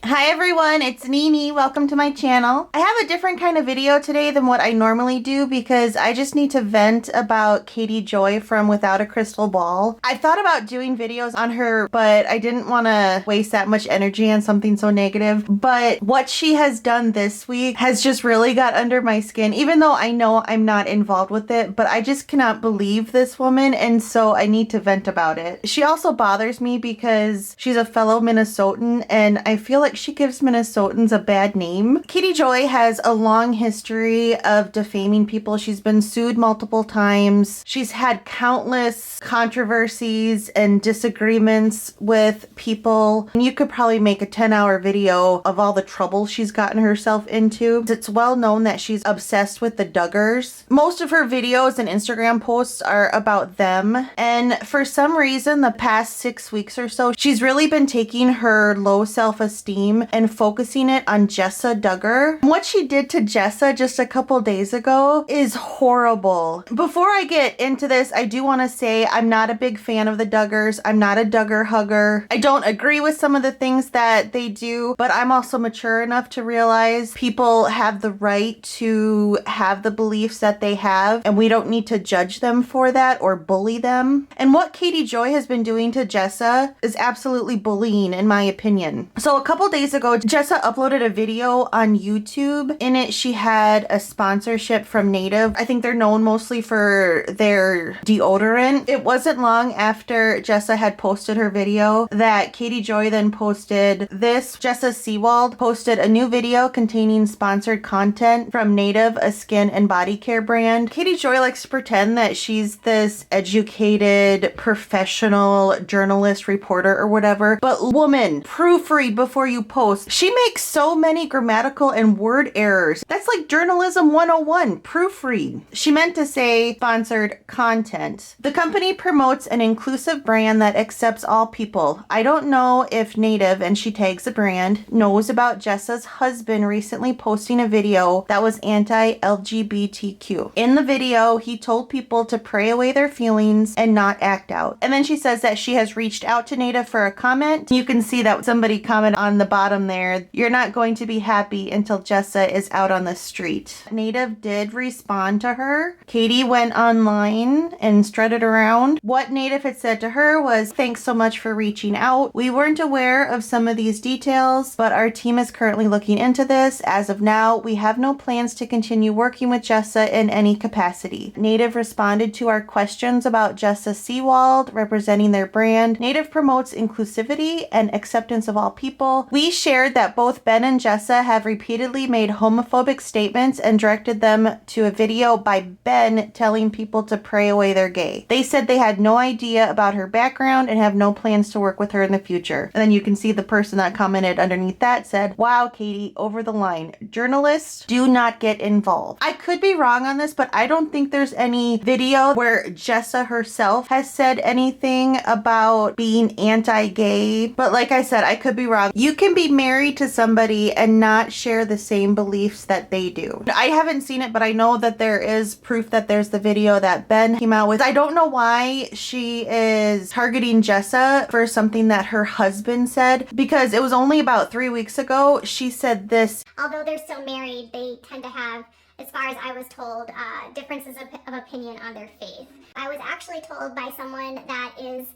Hi everyone, it's Nini. Welcome to my channel. I have a different kind of video today than what I normally do because I just need to vent about Katie Joy from Without a Crystal Ball. I thought about doing videos on her, but I didn't want to waste that much energy on something so negative. But what she has done this week has just really got under my skin, even though I know I'm not involved with it, but I just cannot believe this woman, and so I need to vent about it. She also bothers me because she's a fellow Minnesotan, and I feel like she gives Minnesotans a bad name. Katie Joy has a long history of defaming people. She's been sued multiple times. She's had countless controversies and disagreements with people. You could probably make a 10-hour video of all the trouble she's gotten herself into. It's well known that she's obsessed with the Duggars. Most of her videos and Instagram posts are about them, and for some reason the past 6 weeks or so, she's really been taking her low self-esteem and focusing it on Jessa Duggar. What she did to Jessa just a couple days ago is horrible. Before I get into this, I do want to say I'm not a big fan of the Duggars. I'm not a Duggar hugger. I don't agree with some of the things that they do, but I'm also mature enough to realize people have the right to have the beliefs that they have, and we don't need to judge them for that or bully them. And what Katie Joy has been doing to Jessa is absolutely bullying, in my opinion. So a couple days ago, Jessa uploaded a video on YouTube. In it, she had a sponsorship from Native. I think they're known mostly for their deodorant. It wasn't long after Jessa had posted her video that Katie Joy then posted this. Jessa Seewald posted a new video containing sponsored content from Native, a skin and body care brand. Katie Joy likes to pretend that she's this educated, professional journalist, reporter, or whatever. But woman, proofread before you post. She makes so many grammatical and word errors. That's like journalism 101, proofread. She meant to say sponsored content. The company promotes an inclusive brand that accepts all people. I don't know if Native, and she tags the brand, knows about Jessa's husband recently posting a video that was anti-LGBTQ. In the video, he told people to pray away their feelings and not act out. And then she says that she has reached out to Native for a comment. You can see that somebody commented on the bottom there, "You're not going to be happy until Jessa is out on the street." Native did respond to her. Katie went online and strutted around. What Native had said to her was, "Thanks so much for reaching out. We weren't aware of some of these details, but our team is currently looking into this. As of now, we have no plans to continue working with Jessa in any capacity." Native responded to our questions about Jessa Seewald representing their brand. Native promotes inclusivity and acceptance of all people. We shared that both Ben and Jessa have repeatedly made homophobic statements and directed them to a video by Ben telling people to pray away their gay. They said they had no idea about her background and have no plans to work with her in the future. And then you can see the person that commented underneath that said, "Wow, Katie, over the line. Journalists, do not get involved." I could be wrong on this, but I don't think there's any video where Jessa herself has said anything about being anti-gay. But like I said, I could be wrong. You can be married to somebody and not share the same beliefs that they do. I haven't seen it, but I know that there is proof that there's the video that Ben came out with. I don't know why she is targeting Jessa for something that her husband said, because it was only about 3 weeks ago she said this. "Although they're still married, they tend to have, as far as I was told, differences of opinion on their faith." I was actually told by someone that is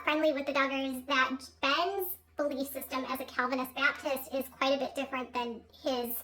friendly with the Duggars that Ben's belief system as a Calvinist Baptist is quite a bit different than his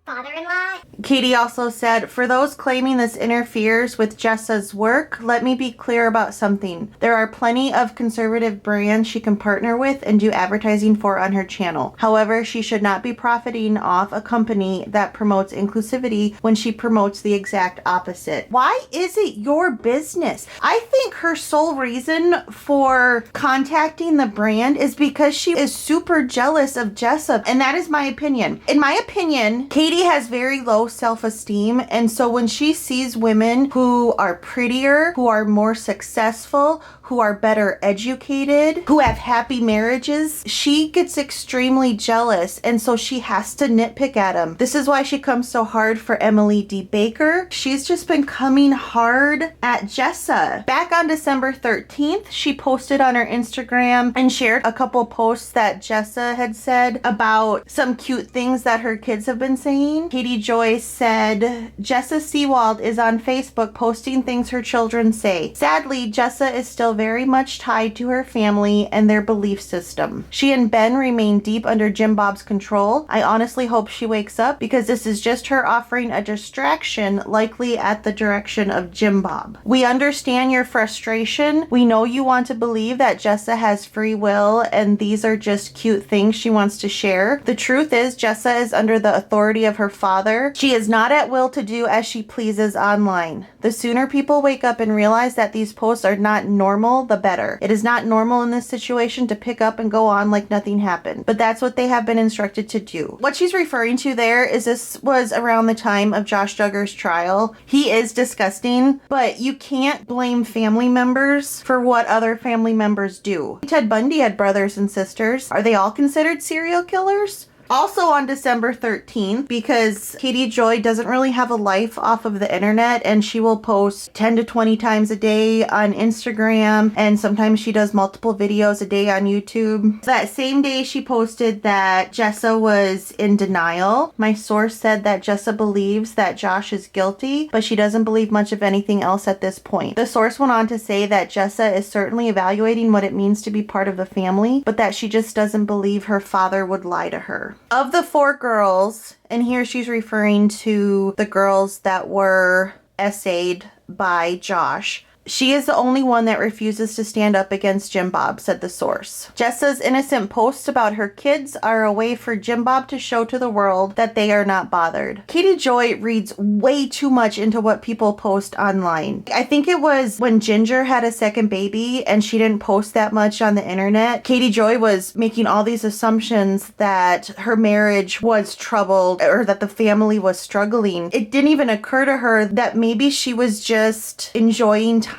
father-in-law. Katie also said, "For those claiming this interferes with Jessa's work, let me be clear about something. There are plenty of conservative brands she can partner with and do advertising for on her channel. However, she should not be profiting off a company that promotes inclusivity when she promotes the exact opposite." Why is it your business? I think her sole reason for contacting the brand is because she is super jealous of Jessa, and that is my opinion. In my opinion, Katie Katie has very low self-esteem, and so when she sees women who are prettier, who are more successful, who are better educated, who have happy marriages, she gets extremely jealous, and so she has to nitpick at them. This is why she comes so hard for Emily D. Baker. She's just been coming hard at Jessa. Back on December 13th, she posted on her Instagram and shared a couple posts that Jessa had said about some cute things that her kids have been saying. Katie Joy said, Jessa Seewald is on Facebook posting things her children say. Sadly, Jessa is still very much tied to her family and their belief system. She and Ben remain deep under Jim Bob's control. I honestly hope she wakes up because this is just her offering a distraction, likely at the direction of Jim Bob. We understand your frustration. We know you want to believe that Jessa has free will and these are just cute things she wants to share. The truth is, Jessa is under the authority of her father. She is not at will to do as she pleases online. The sooner people wake up and realize that these posts are not normal, the better. It is not normal in this situation to pick up and go on like nothing happened, but that's what they have been instructed to do. What she's referring to there is this was around the time of Josh Duggar's trial. He is disgusting, but you can't blame family members for what other family members do. Ted Bundy had brothers and sisters. Are they all considered serial killers? Also on December 13th, because Katie Joy doesn't really have a life off of the internet and she will post 10 to 20 times a day on Instagram, and sometimes she does multiple videos a day on YouTube. That same day she posted that Jessa was in denial. My source said that Jessa believes that Josh is guilty, but she doesn't believe much of anything else at this point. The source went on to say that Jessa is certainly evaluating what it means to be part of the family, but that she just doesn't believe her father would lie to her. Of the 4 girls, and here she's referring to the girls that were essayed by Josh, she is the only one that refuses to stand up against Jim Bob, said the source. Jessa's innocent posts about her kids are a way for Jim Bob to show to the world that they are not bothered. Katie Joy reads way too much into what people post online. I think it was when Ginger had a second baby and she didn't post that much on the internet. Katie Joy was making all these assumptions that her marriage was troubled or that the family was struggling. It didn't even occur to her that maybe she was just enjoying time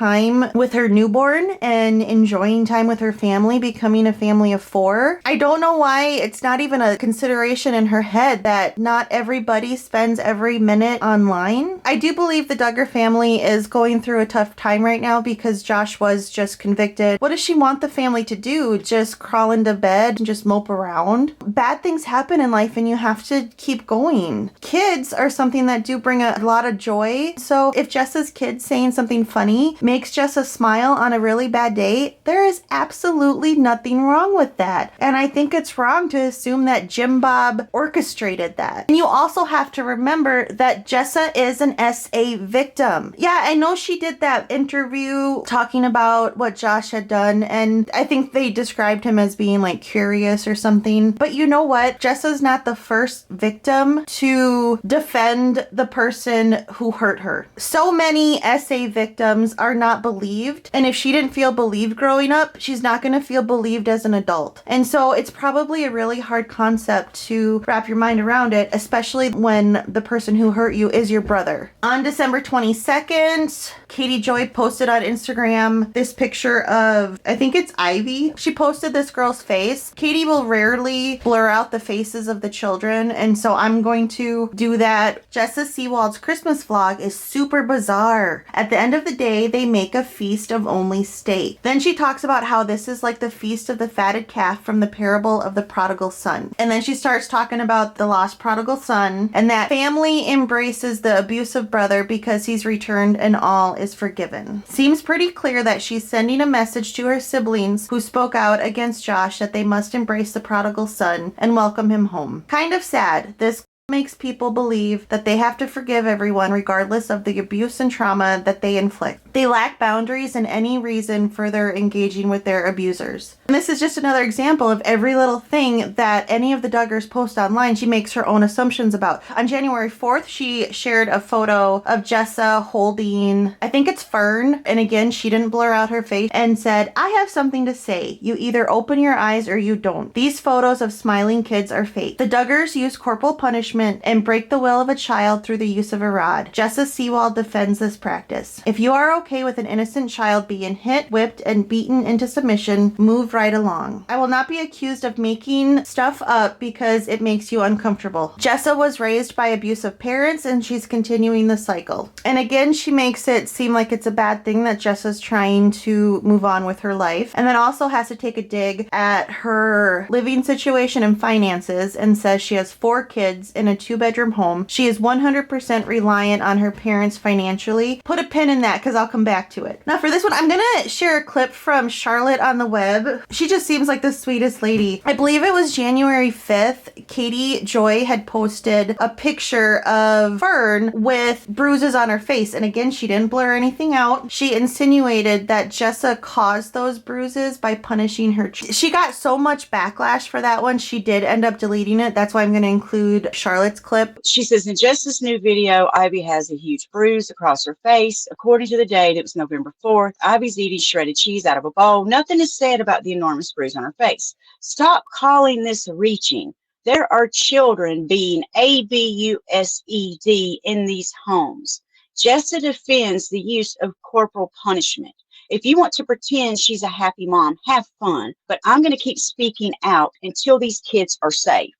with her newborn and enjoying time with her family, becoming a family of 4. I don't know why it's not even a consideration in her head that not everybody spends every minute online. I do believe the Duggar family is going through a tough time right now because Josh was just convicted. What does she want the family to do? Just crawl into bed and just mope around? Bad things happen in life and you have to keep going. Kids are something that do bring a lot of joy. So if Jessa's kid saying something funny makes Jessa smile on a really bad day, there is absolutely nothing wrong with that. And I think it's wrong to assume that Jim Bob orchestrated that. And you also have to remember that Jessa is an SA victim. Yeah, I know she did that interview talking about what Josh had done, and I think they described him as being like curious or something. But you know what? Jessa's not the first victim to defend the person who hurt her. So many SA victims are not believed, and if she didn't feel believed growing up, she's not going to feel believed as an adult. And so it's probably a really hard concept to wrap your mind around it, especially when the person who hurt you is your brother. On December 22nd, Katie Joy posted on Instagram this picture of, I think it's Ivy. She posted this girl's face. Katie will rarely blur out the faces of the children, and so I'm going to do that. Jessa Seewald's Christmas vlog is super bizarre. At the end of the day, they make a feast of only steak. Then she talks about how this is like the feast of the fatted calf from the parable of the prodigal son. And then she starts talking about the lost prodigal son and that family embraces the abusive brother because he's returned and all is forgiven. Seems pretty clear that she's sending a message to her siblings who spoke out against Josh that they must embrace the prodigal son and welcome him home. Kind of sad. This makes people believe that they have to forgive everyone regardless of the abuse and trauma that they inflict. They lack boundaries and any reason for their engaging with their abusers. And this is just another example of every little thing that any of the Duggars post online, she makes her own assumptions about. On January 4th, she shared a photo of Jessa holding, I think it's Fern, and again, she didn't blur out her face, and said, "I have something to say. You either open your eyes or you don't. These photos of smiling kids are fake. The Duggars use corporal punishment and break the will of a child through the use of a rod. Jessa Seewald defends this practice. If you are okay with an innocent child being hit, whipped, and beaten into submission, move right along. I will not be accused of making stuff up because it makes you uncomfortable. Jessa was raised by abusive parents and she's continuing the cycle." And again, she makes it seem like it's a bad thing that Jessa's trying to move on with her life, and then also has to take a dig at her living situation and finances and says she has 4 kids in a 2-bedroom home. She is 100% reliant on her parents financially. Put a pin in that because I'll come back to it. Now for this one, I'm gonna share a clip from Charlotte on the web. She just seems like the sweetest lady. I believe it was January 5th, Katie Joy had posted a picture of Fern with bruises on her face. And again, she didn't blur anything out. She insinuated that Jessa caused those bruises by punishing her. She got so much backlash for that one, she did end up deleting it. That's why I'm gonna include Charlotte's clip. She says, in Jessa's new video, Ivy has a huge bruise across her face. According to the date, it was November 4th. Ivy's eating shredded cheese out of a bowl. Nothing is said about the enormous bruise on her face. Stop calling this reaching. There are children being abused in these homes. Jessa defends the use of corporal punishment. If you want to pretend she's a happy mom, have fun. But I'm going to keep speaking out until these kids are safe.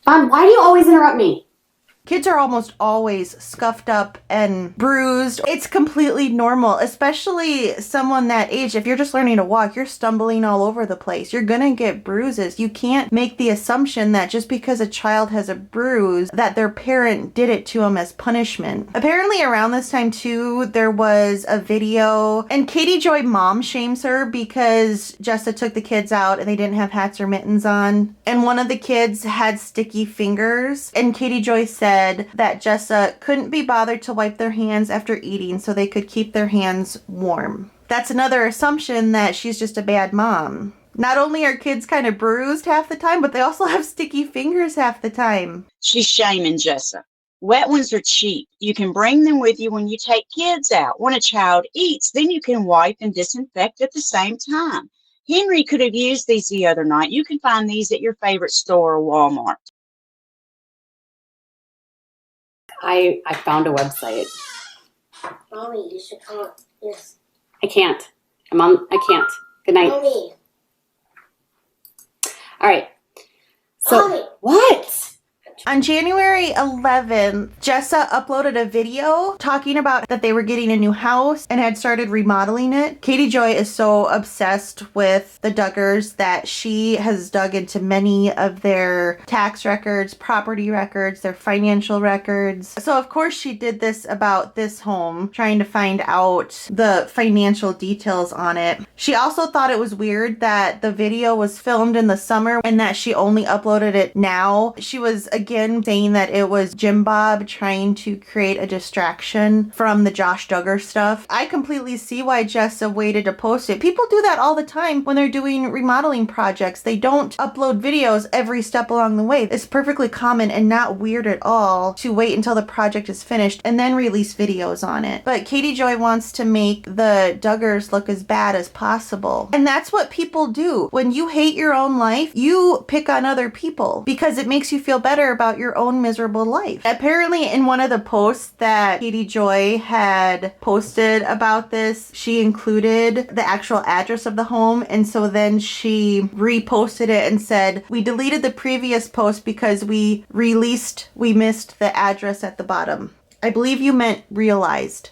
Mom, why do you always interrupt me? Kids are almost always scuffed up and bruised. It's completely normal, especially someone that age. If you're just learning to walk, you're stumbling all over the place. You're gonna get bruises. You can't make the assumption that just because a child has a bruise, that their parent did it to them as punishment. Apparently around this time too, there was a video, and Katie Joy mom shames her because Jessa took the kids out and they didn't have hats or mittens on. And one of the kids had sticky fingers, and Katie Joy said that Jessa couldn't be bothered to wipe their hands after eating so they could keep their hands warm. That's another assumption that she's just a bad mom. Not only are kids kind of bruised half the time, but they also have sticky fingers half the time. She's shaming Jessa. Wet ones are cheap. You can bring them with you when you take kids out. When a child eats, then you can wipe and disinfect at the same time. Henry could have used these the other night. You can find these at your favorite store or Walmart. I found a website. Mommy, you should come up. Yes. I can't. I can't. Good night. Mommy. All right. So, Mommy. what? On January 11th, Jessa uploaded a video talking about that they were getting a new house and had started remodeling it. Katie Joy is so obsessed with the Duggars that she has dug into many of their tax records, property records, their financial records. So of course she did this about this home, trying to find out the financial details on it. She also thought it was weird that the video was filmed in the summer and that she only uploaded it now. She was again saying that it was Jim Bob trying to create a distraction from the Josh Duggar stuff. I completely see why Jessa waited to post it. People do that all the time when they're doing remodeling projects. They don't upload videos every step along the way. It's perfectly common and not weird at all to wait until the project is finished and then release videos on it. But Katie Joy wants to make the Duggars look as bad as possible. And that's what people do. When you hate your own life, you pick on other people because it makes you feel better about your own miserable life. Apparently in one of the posts that Katie Joy had posted about this, she included the actual address of the home, and so then she reposted it and said, "We deleted the previous post because we missed the address at the bottom." I believe you meant realized,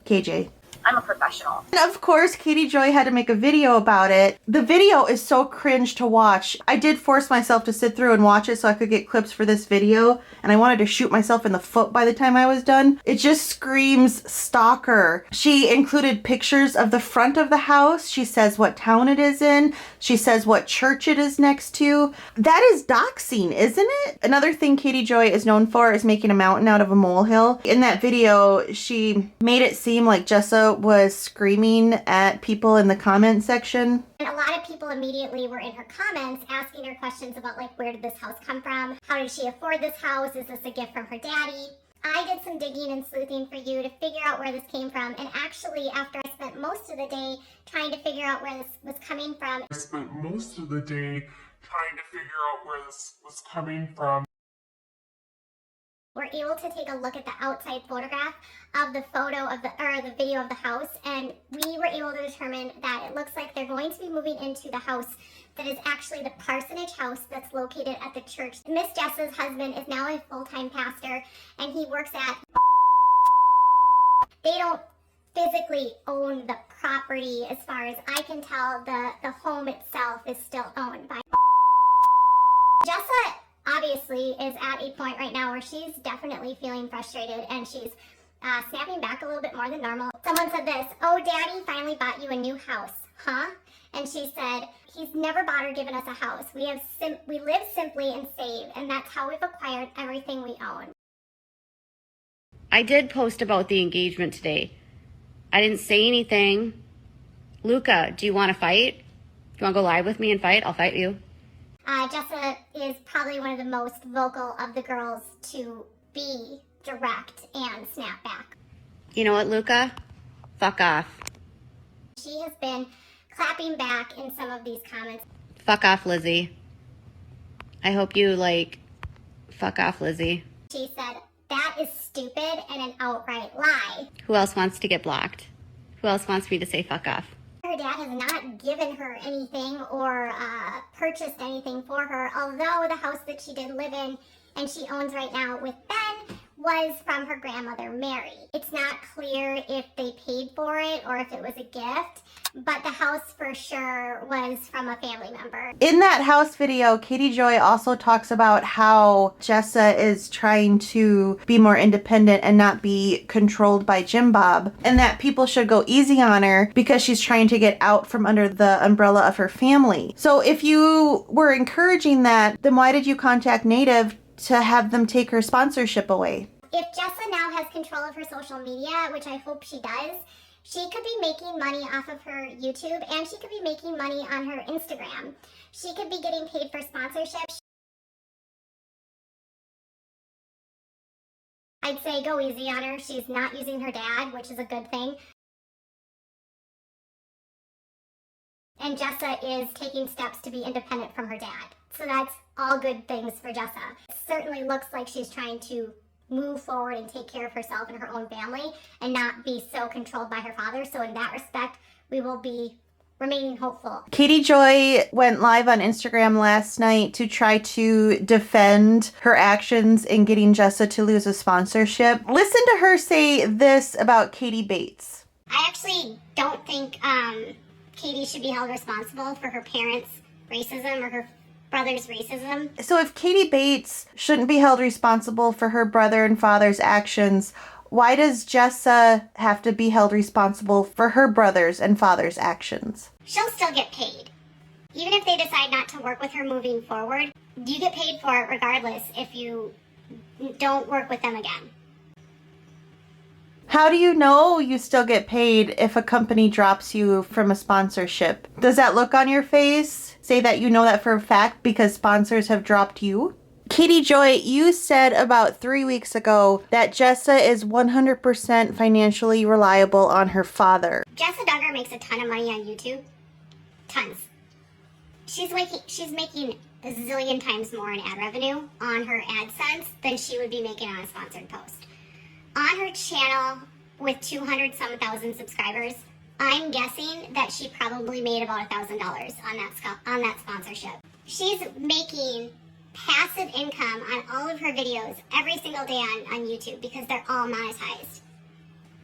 KJ. I'm a professional. And of course, Katie Joy had to make a video about it. The video is so cringe to watch. I did force myself to sit through and watch it so I could get clips for this video, and I wanted to shoot myself in the foot by the time I was done. It just screams stalker. She included pictures of the front of the house. She says what town it is in. She says what church it is next to. That is doxing, isn't it? Another thing Katie Joy is known for is making a mountain out of a molehill. In that video, she made it seem like Jessa was screaming at people in the comment section. And a lot of people immediately were in her comments asking her questions about, like, where did this house come from? How did she afford this house? Is this a gift from her daddy? I did some digging and sleuthing for you to figure out where this came from, and actually after I spent most of the day trying to figure out where this was coming from, we're able to take a look at the outside photograph of the the video of the house, and we were able to determine that it looks like they're going to be moving into the house that is actually the parsonage house that's located at the church. Miss Jessa's husband is now a full-time pastor, and he works at... They don't physically own the property as far as I can tell. The home itself is still owned by... Jessa obviously is at a point right now where she's definitely feeling frustrated, and she's snapping back a little bit more than normal. Someone said this: "Oh, Daddy finally bought you a new house, huh?" And she said, "He's never bought or given us a house. We live simply and save, and that's how we've acquired everything we own." I did post about the engagement today. I didn't say anything. Luca, do you want to fight? Do you want to go live with me and fight? I'll fight you. Jessa is probably one of the most vocal of the girls to be direct and snap back. You know what, Luca? Fuck off. She has been clapping back in some of these comments. Fuck off, Lizzie. I hope you, fuck off, Lizzie. She said, "That is stupid and an outright lie." Who else wants to get blocked? Who else wants me to say fuck off? Her dad has not given her anything or purchased anything for her, although the house that she did live in and she owns right now with Ben was from her grandmother, Mary. It's not clear if they paid for it or if it was a gift, but the house for sure was from a family member. In that house video, Katie Joy also talks about how Jessa is trying to be more independent and not be controlled by Jim Bob, and that people should go easy on her because she's trying to get out from under the umbrella of her family. So if you were encouraging that, then why did you contact Native to have them take her sponsorship away? If Jessa now has control of her social media, which I hope she does, she could be making money off of her YouTube, and she could be making money on her Instagram. She could be getting paid for sponsorships. I'd say go easy on her. She's not using her dad, which is a good thing. And Jessa is taking steps to be independent from her dad. So that's all good things for Jessa. It certainly looks like she's trying to move forward and take care of herself and her own family and not be so controlled by her father. So in that respect, we will be remaining hopeful. Katie Joy went live on Instagram last night to try to defend her actions in getting Jessa to lose a sponsorship. Listen to her say this about Katie Bates. I actually don't think Katie should be held responsible for her parents' racism or her brother's racism. So if Katie Bates shouldn't be held responsible for her brother and father's actions, why does Jessa have to be held responsible for her brother's and father's actions? She'll still get paid. Even if they decide not to work with her moving forward, you get paid for it regardless if you don't work with them again. How do you know you still get paid if a company drops you from a sponsorship? Does that look on your face say that you know that for a fact because sponsors have dropped you? Katie Joy, you said about 3 weeks ago that Jessa is 100% financially reliable on her father. Jessa Duggar makes a ton of money on YouTube. Tons. She's making a zillion times more in ad revenue on her AdSense than she would be making on a sponsored post. On her channel with 200-some thousand subscribers, I'm guessing that she probably made about $1,000 on that sponsorship. She's making passive income on all of her videos every single day on YouTube because they're all monetized.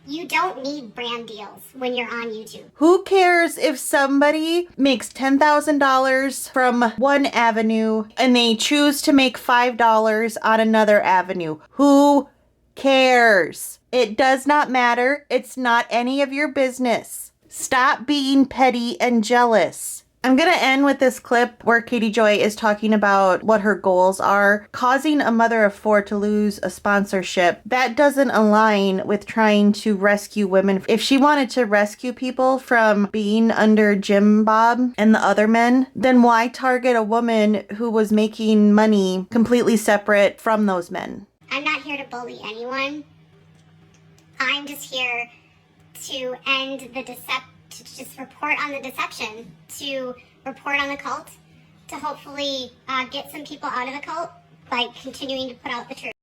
You don't need brand deals when you're on YouTube. Who cares if somebody makes $10,000 from one avenue and they choose to make $5 on another avenue? Who cares? It does not matter. It's not any of your business. Stop being petty and jealous. I'm going to end with this clip where Katie Joy is talking about what her goals are. Causing a mother of four to lose a sponsorship, that doesn't align with trying to rescue women. If she wanted to rescue people from being under Jim Bob and the other men, then why target a woman who was making money completely separate from those men? I'm not here to bully anyone. I'm just here to end the to just report on the deception, to report on the cult, to hopefully get some people out of the cult by continuing to put out the truth.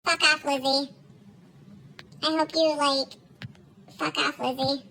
Fuck off, Lizzie. I hope you, fuck off, Lizzie.